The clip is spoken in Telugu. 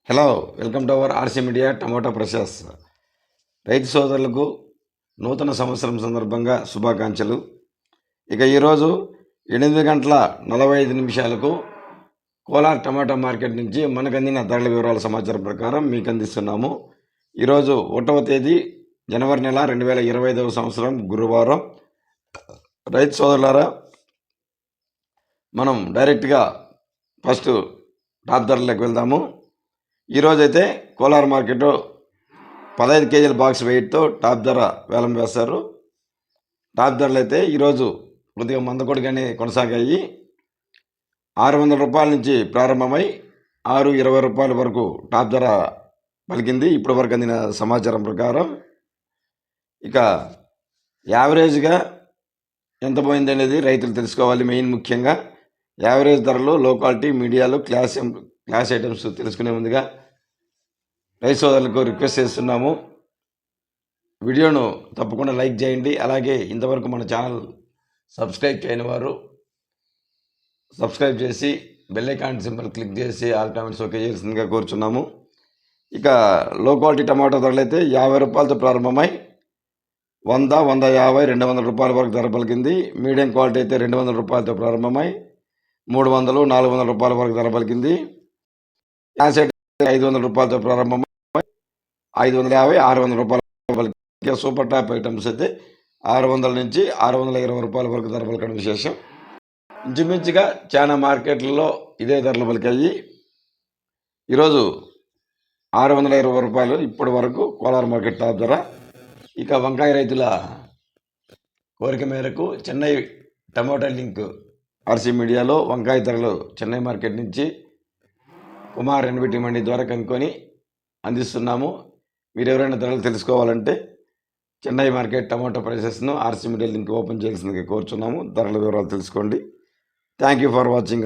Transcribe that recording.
Hello, welcome to our RC media tomato process. రైతు సోదరులకు నూతన సంవత్సరం సందర్భంగా శుభాకాంక్షలు. ఇక ఈరోజు 8:45 కోలార్ టమాటా మార్కెట్ నుంచి మనకు అందిన ధరల వివరాల సమాచారం ప్రకారం మీకు అందిస్తున్నాము. ఈరోజు 1వ తేదీ జనవరి నెల 2025 సంవత్సరం గురువారం. రైతు సోదరులారా, మనం డైరెక్ట్గా ఫస్ట్ టాప్ ధరలకు వెళ్దాము. ఈరోజైతే కోలార్ మార్కెట్ 15 కేజీల బాక్స్ వెయిట్తో టాప్ ధర వేలం వేస్తారు. టాప్ ధరలు అయితే ఈరోజు కొద్దిగా మందకొడిగానే కొనసాగాయి. 600 రూపాయల నుంచి ప్రారంభమై 620 రూపాయల వరకు టాప్ ధర పలికింది ఇప్పటి వరకు అందిన సమాచారం ప్రకారం. ఇక యావరేజ్గా ఎంత పోయింది అనేది రైతులు తెలుసుకోవాలి. ముఖ్యంగా యావరేజ్ ధరలు, లో క్వాలిటీ, మీడియాలో క్లాస్ ఐటమ్స్ తెలుసుకునే ముందుగా రైతు సోదరులకు రిక్వెస్ట్ చేస్తున్నాము, వీడియోను తప్పకుండా లైక్ చేయండి. అలాగే ఇంతవరకు మన ఛానల్ సబ్స్క్రైబ్ చేయని వారు సబ్స్క్రైబ్ చేసి బెల్ ఐకాన్ సింబల్ క్లిక్ చేసి ఆల్ కామెంట్స్ ఓకే చేయాల్సిందిగా కోరుచున్నాము. ఇక లో క్వాలిటీ టమాటో ధరలు అయితే 50 రూపాయలతో ప్రారంభమై 100, 150, 200 రూపాయల వరకు ధర పలికింది. మీడియం క్వాలిటీ అయితే 200 రూపాయలతో ప్రారంభమై 300, 400 రూపాయల వరకు ధర పలికింది. క్లాస్ ఐటమ్ 500 రూపాయలతో ప్రారంభమై 550, 600 రూపాయల పలికింది. సూపర్ టాప్ ఐటమ్స్ అయితే 600 నుంచి 620 రూపాయల వరకు ధర పలకడం విశేషం. ఇంచుమించుగా చాలా మార్కెట్లలో ఇదే ధరలు పలికాయి. ఈరోజు 620 రూపాయలు ఇప్పటి వరకు కోలార్ మార్కెట్ టాప్ ధర. ఇక వంకాయ రైతుల కోరిక మేరకు చెన్నై టమోటా లింక్ ఆర్సీ మీడియాలో వంకాయ ధరలు చెన్నై మార్కెట్ నుంచి కుమార్ ఎన్బిటి మండి ద్వారా కనుక్కొని అందిస్తున్నాము. మీరు ఎవరైనా ధరలు తెలుసుకోవాలంటే చెన్నై మార్కెట్ టమాటో ప్రైసెస్ను ఆర్సీ మీడియా లింక్ ఓపెన్ చేయాల్సిందిగా కోరుచున్నాము. ధరల వివరాలు తెలుసుకోండి. Thank you for watching.